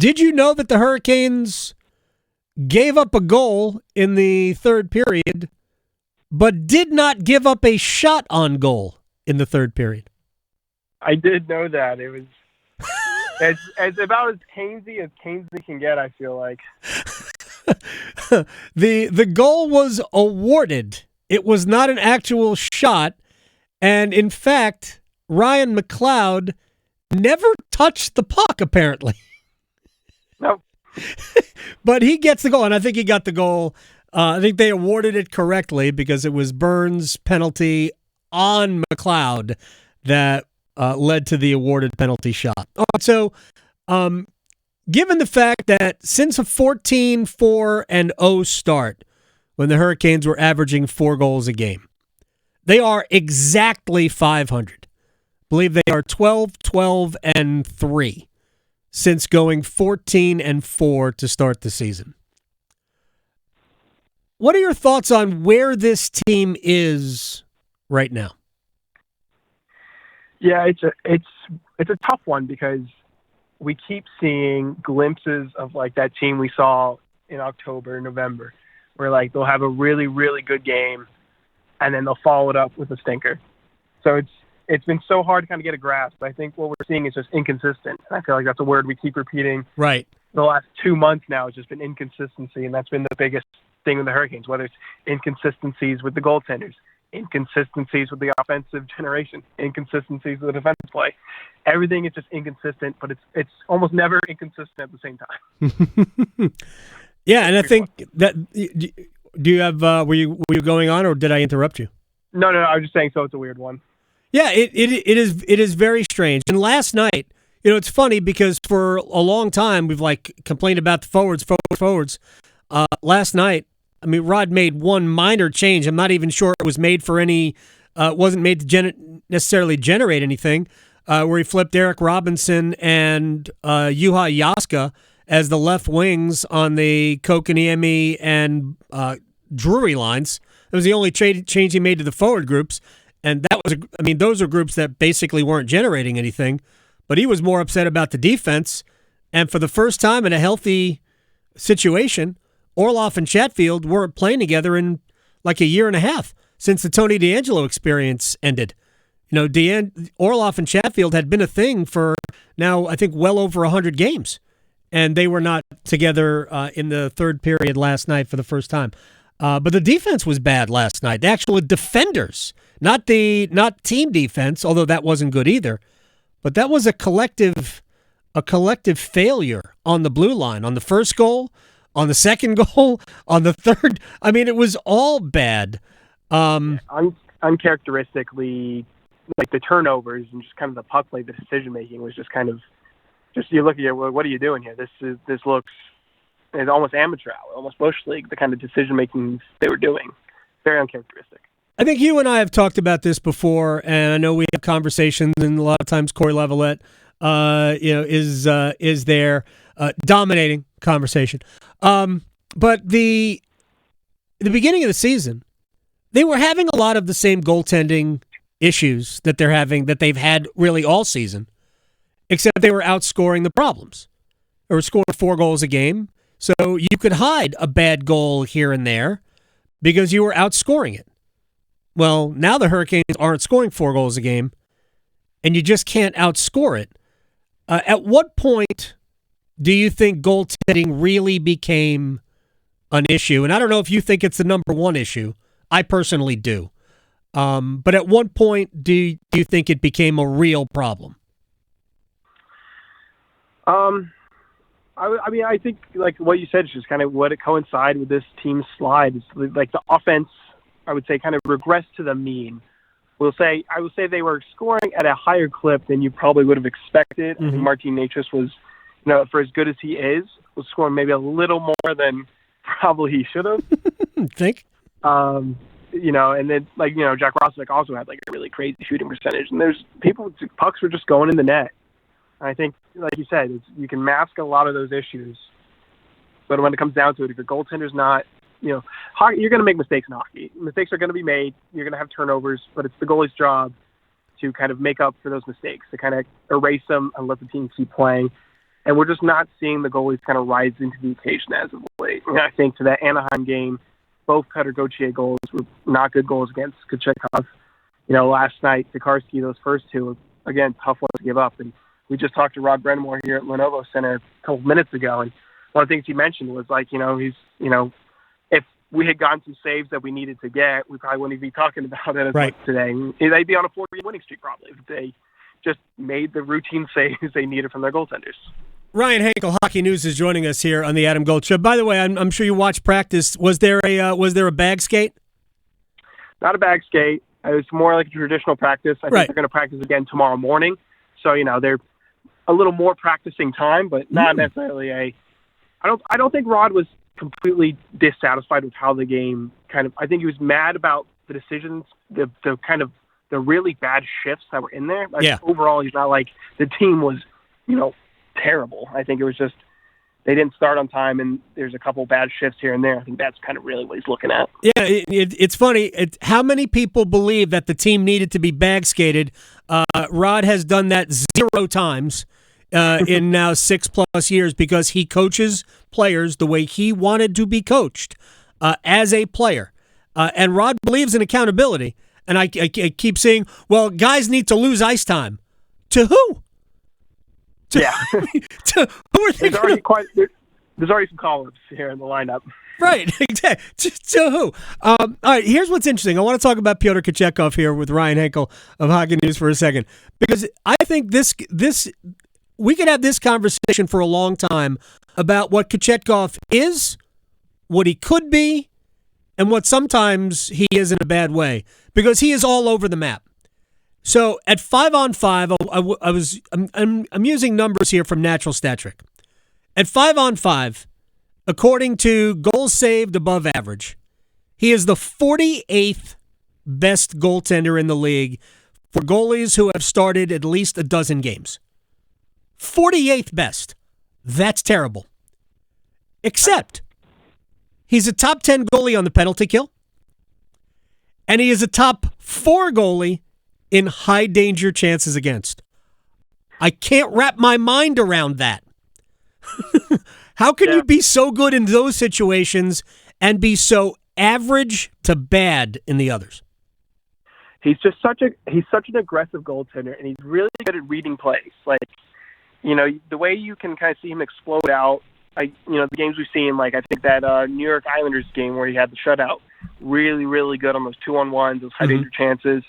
Did you know that the Hurricanes gave up a goal in the third period, but did not give up a shot on goal in the third period? I did know that. It was it's about as Keynesy as Keynesy can get, I feel like. The goal was awarded. It was not an actual shot. And in fact, Ryan McLeod never touched the puck, apparently. No. But he gets the goal, and I think he got the goal. I think they awarded it correctly because it was Burns' penalty on McLeod that led to the awarded penalty shot. So, given the fact that since a 14-4-0 start, when the Hurricanes were averaging 4 goals a game, they are exactly 500. I believe they are 12-12-3 since going 14-4 to start the season. What are your thoughts on where this team is right now? Yeah, it's a tough one because we keep seeing glimpses of like that team we saw in October, November, where like they'll have a really, really good game and then they'll follow it up with a stinker. So it's been so hard to kind of get a grasp. I think what we're seeing is just inconsistent. And I feel like that's a word we keep repeating. Right. The last 2 months now has just been inconsistency, and that's been the biggest thing with the Hurricanes, whether it's inconsistencies with the goaltenders, inconsistencies with the offensive generation, inconsistencies with the defensive play. Everything is just inconsistent, but it's almost never inconsistent at the same time. Yeah, and I think that do you have were you going on, or did I interrupt you? No, I was just saying. So it's a weird one. Yeah, it is very strange. And last night, it's funny because for a long time we've like complained about the forwards. Last night, I mean, Rod made one minor change. I'm not even sure it was made for any. Wasn't made to necessarily generate anything. Where he flipped Eric Robinson and Juha Jaska as the left wings on the Kochetkov and Drury lines. It was the only change he made to the forward groups. And that was, those are groups that basically weren't generating anything. But he was more upset about the defense. And for the first time in a healthy situation, Orlov and Chatfield weren't playing together in like a year and a half since the Tony DeAngelo experience ended. Orlov and Chatfield had been a thing for now, I think, well over 100 games. And they were not together in the third period last night for the first time. But the defense was bad last night. The actual defenders, not team defense, although that wasn't good either. But that was a collective failure on the blue line, on the first goal, on the second goal, on the third. I mean, it was all bad. Uncharacteristically, like the turnovers and just kind of the puck play, the decision making was just kind of you look at it. Well, what are you doing here? This looks. It's almost amateur hour, almost Bush League, the kind of decision-making they were doing. Very uncharacteristic. I think you and I have talked about this before, and I know we have conversations, and a lot of times Corey Lavalette is there dominating conversation. But the beginning of the season, they were having a lot of the same goaltending issues that they've had really all season, except they were outscoring the problems. They were scoring 4 goals a game. So you could hide a bad goal here and there because you were outscoring it. Well, now the Hurricanes aren't scoring 4 goals a game, and you just can't outscore it. At what point do you think goaltending really became an issue? And I don't know if you think it's the number one issue. I personally do. But at what point do you think it became a real problem? I think like what you said is just kind of what it coincided with this team's slide. It's like the offense, I would say, kind of regressed to the mean. I would say they were scoring at a higher clip than you probably would have expected. Mm-hmm. I think Martin Necas was, for as good as he is, was scoring maybe a little more than probably he should have. Think? And then Jack Rosnick also had like a really crazy shooting percentage, and pucks were just going in the net. I think, like you said, you can mask a lot of those issues, but when it comes down to it, if your goaltender's not, hockey, you're going to make mistakes in hockey. Mistakes are going to be made. You're going to have turnovers, but it's the goalie's job to kind of make up for those mistakes, to kind of erase them and let the team keep playing. and we're just not seeing the goalies kind of rise into the occasion as of late. And I think to that Anaheim game, both Cutter Gauthier goals were not good goals against Kochetkov. Last night, Tokarski, those first two, again, tough ones to give up. And we just talked to Rod Brind'amour here at Lenovo Center a couple of minutes ago, and one of the things he mentioned was if we had gotten some saves that we needed to get, we probably wouldn't be talking about it as much today. They'd be on a 4-game winning streak probably if they just made the routine saves they needed from their goaltenders. Ryan Henkel, Hockey News, is joining us here on the Adam Gold Show. By the way, I'm sure you watched practice. Was there a bag skate? Not a bag skate. It was more like a traditional practice. I think they're going to practice again tomorrow morning. So they're a little more practicing time, but not necessarily I don't think Rod was completely dissatisfied with how the game I think he was mad about the decisions, the kind of the really bad shifts that were in there. Overall, he's not like the team was, terrible. I think it was just they didn't start on time, and there's a couple bad shifts here and there. I think that's kind of really what he's looking at. Yeah, it's funny. How many people believe that the team needed to be bag skated? Rod has done that 0 times in now 6+ years because he coaches players the way he wanted to be coached as a player. And Rod believes in accountability. And I keep saying, well, guys need to lose ice time. To who? To who are they? There's already some call-ups here in the lineup. Right, exactly. To who? All right, here's what's interesting. I want to talk about Pyotr Kochetkov here with Ryan Henkel of Hockey News for a second, because I think this we could have this conversation for a long time about what Kochetkov is, what he could be, and what sometimes he is in a bad way, because he is all over the map. So at 5-on-5, I'm using numbers here from Natural Stat Trick. At 5-on-5, according to goals saved above average, he is the 48th best goaltender in the league for goalies who have started at least a dozen games. 48th best. That's terrible. Except he's a top 10 goalie on the penalty kill, and he is a top 4 goalie in high danger chances against. I can't wrap my mind around that. How can you be so good in those situations and be so average to bad in the others? He's just such an aggressive goaltender, and he's really good at reading plays. The way you can kind of see him explode out, the games we've seen, I think that New York Islanders game where he had the shutout, really, really good on those 2-on-1s, those high danger chances.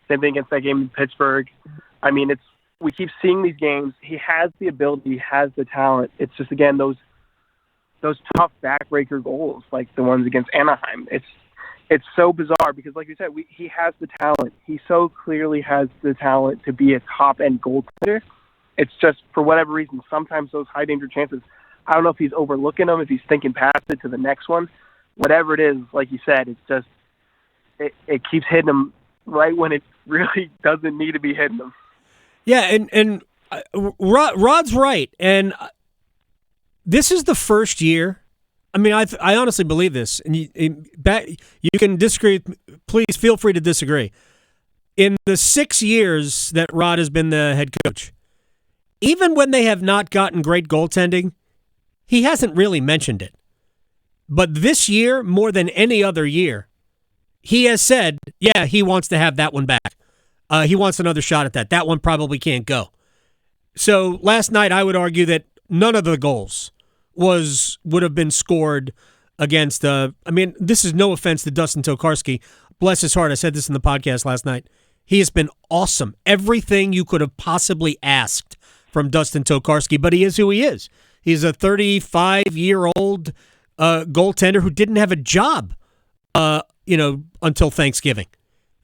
Same thing against that game in Pittsburgh. We keep seeing these games. He has the ability, he has the talent. It's just, again, those tough backbreaker goals, like the ones against Anaheim. It's so bizarre because, like you said, he has the talent. He so clearly has the talent to be a top-end goaltender. It's just, for whatever reason, sometimes those high-danger chances, I don't know if he's overlooking them, if he's thinking past it to the next one. Whatever it is, like you said, it's just it keeps hitting him right when it really doesn't need to be hitting him. Yeah, and Rod's right. And this is the first year. I honestly believe this. And you can disagree. Please feel free to disagree. In the 6 years that Rod has been the head coach, even when they have not gotten great goaltending, he hasn't really mentioned it. But this year, more than any other year, he has said, yeah, he wants to have that one back. He wants another shot at that. That one probably can't go. So last night, I would argue that none of the goals would have been scored against. This is no offense to Dustin Tokarski. Bless his heart. I said this in the podcast last night. He has been awesome. Everything you could have possibly asked from Dustin Tokarski, but he is who he is. He's a 35-year-old goaltender who didn't have a job, until Thanksgiving.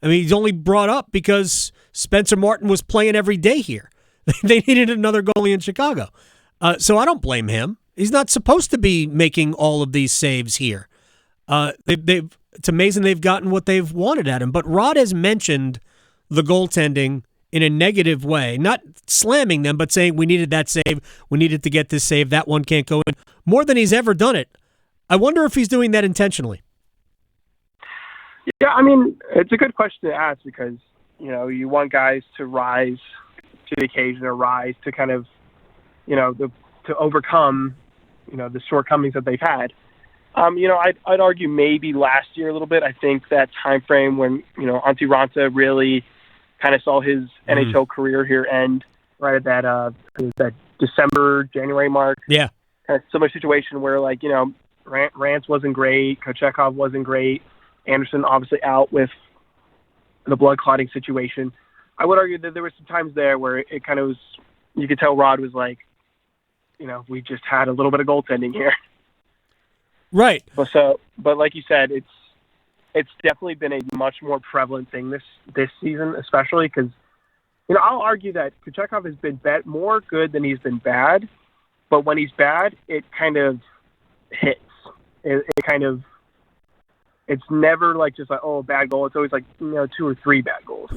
He's only brought up because Spencer Martin was playing every day here. They needed another goalie in Chicago. So I don't blame him. He's not supposed to be making all of these saves here. It's amazing they've gotten what they've wanted at him. But Rod has mentioned the goaltending in a negative way, not slamming them, but saying we needed that save, we needed to get this save, that one can't go in, more than he's ever done it. I wonder if he's doing that intentionally. Yeah, it's a good question to ask because, you want guys to rise to the occasion or rise to kind of, the to overcome, the shortcomings that they've had. I'd argue maybe last year a little bit. I think that time frame when, Antti Raanta really kind of saw his NHL career here end right at that December, January mark. Yeah. Kind of similar situation where, Rance wasn't great, Kochetkov wasn't great, Anderson obviously out with the blood clotting situation. I would argue that there were some times there where it kind of was, you could tell Rod was like, we just had a little bit of goaltending here. Right. But like you said, it's definitely been a much more prevalent thing this season, especially because, I'll argue that Kochetkov has been more good than he's been bad, but when he's bad, it kind of hits. It's never just a bad goal. It's always 2 or 3 bad goals.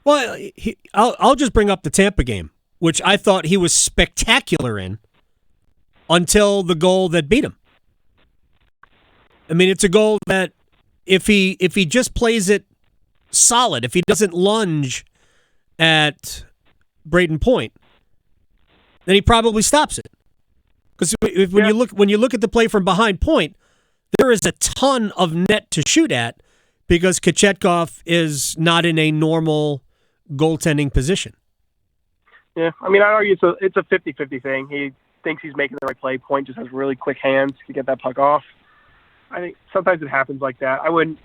Well, I'll just bring up the Tampa game, which I thought he was spectacular in until the goal that beat him. I mean, it's a goal that if he just plays it solid, if he doesn't lunge at Braden Point, then he probably stops it. Because when you look at the play from behind Point, there is a ton of net to shoot at because Kochetkov is not in a normal goaltending position. Yeah, I mean, I'd argue it's a 50-50 thing. He thinks he's making the right play. Point just has really quick hands to get that puck off. I think sometimes it happens like that. I wouldn't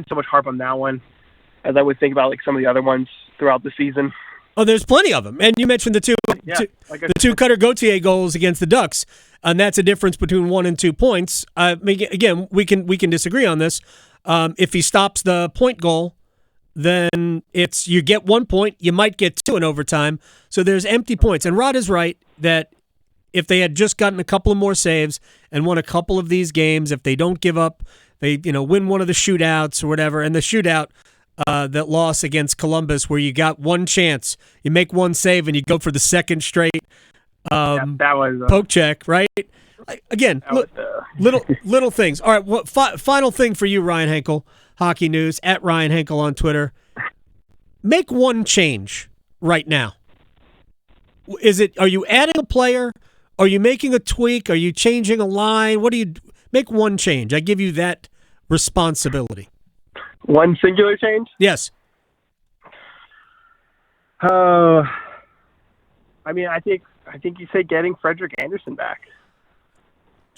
so much harp on that one as I would think about some of the other ones throughout the season. Oh, there's plenty of them, and you mentioned the two Cutter Gauthier goals against the Ducks, and that's a difference between 1 and 2 points. Again, we can disagree on this. If he stops the Point goal, then you get 1 point, you might get 2 in overtime. So there's empty points, and Rod is right that if they had just gotten a couple of more saves and won a couple of these games, if they don't give up, they win one of the shootouts or whatever, and the shootout. That loss against Columbus where you got one chance, you make one save, and you go for the second straight that was poke check, right? Again, little things. All right, final thing for you, Ryan Henkel, Hockey News, at Ryan Henkel on Twitter. Make one change right now. Are you adding a player? Are you making a tweak? Are you changing a line? Make one change? I give you that responsibility. One singular change? Yes. I mean, I think you say getting Frederik Andersen back.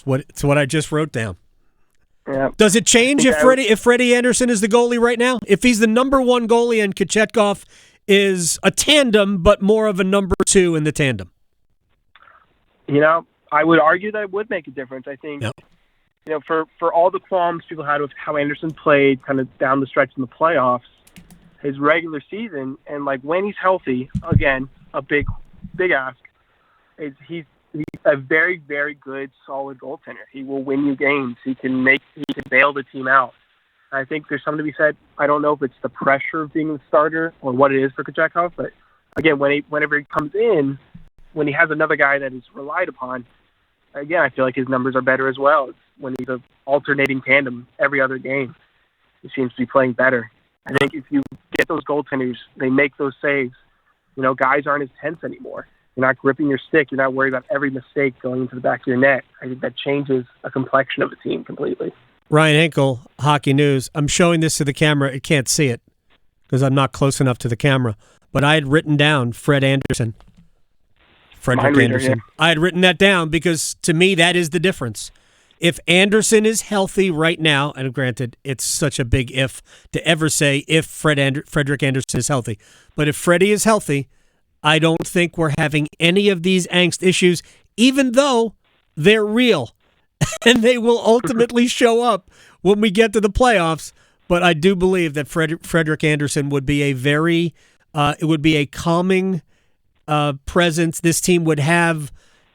It's what I just wrote down. Yeah. Does it change if Freddie Andersen is the goalie right now? If he's the number 1 goalie and Kochetkov is a tandem, but more of a number 2 in the tandem? I would argue that it would make a difference. I think. Yep. For all the qualms people had with how Anderson played kind of down the stretch in the playoffs, his regular season, and when he's healthy, again, a big ask, is he's a very, very good, solid goaltender. He will win you games. He can bail the team out. I think there's something to be said. I don't know if it's the pressure of being the starter or what it is for Kochetkov, but again, whenever he comes in, when he has another guy that is relied upon, again, I feel like his numbers are better as well. When he's an alternating tandem every other game, he seems to be playing better. I think if you get those goaltenders, they make those saves. Guys aren't as tense anymore. You're not gripping your stick. You're not worried about every mistake going into the back of your net. I think that changes a complexion of a team completely. Ryan Henkel, Hockey News. I'm showing this to the camera. It can't see it because I'm not close enough to the camera. But I had written down Frederick Andersen. Yeah. I had written that down because to me that is the difference. If Anderson is healthy right now, and granted, it's such a big if to ever say if Frederik Andersen is healthy, but if Freddie is healthy, I don't think we're having any of these angst issues, even though they're real, and they will ultimately show up when we get to the playoffs. But I do believe that Frederik Andersen would be it would be a calming presence. This team would have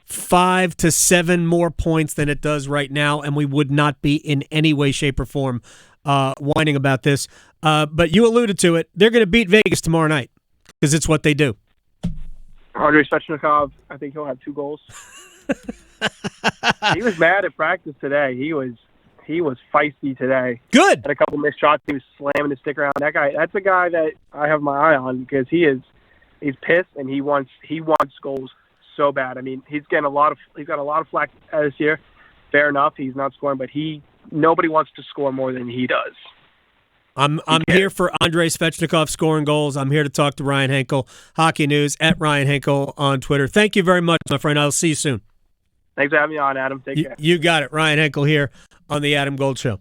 5 to 7 more points than it does right now, and we would not be in any way, shape, or form whining about this. But you alluded to it. They're going to beat Vegas tomorrow night because it's what they do. Andrei Svechnikov, I think he'll have 2 goals. He was mad at practice today. He was feisty today. Good. Had a couple missed shots. He was slamming his stick around. That's a guy that I have my eye on because he's pissed and he wants goals so bad. I mean, he's got a lot of flack this year. Fair enough, he's not scoring, but nobody wants to score more than he does. I'm here for Andrei Svechnikov scoring goals. I'm here to talk to Ryan Henkel, Hockey News, at Ryan Henkel on Twitter. Thank you very much, my friend. I'll see you soon. Thanks for having me on, Adam. Take care. You got it. Ryan Henkel here on the Adam Gold Show.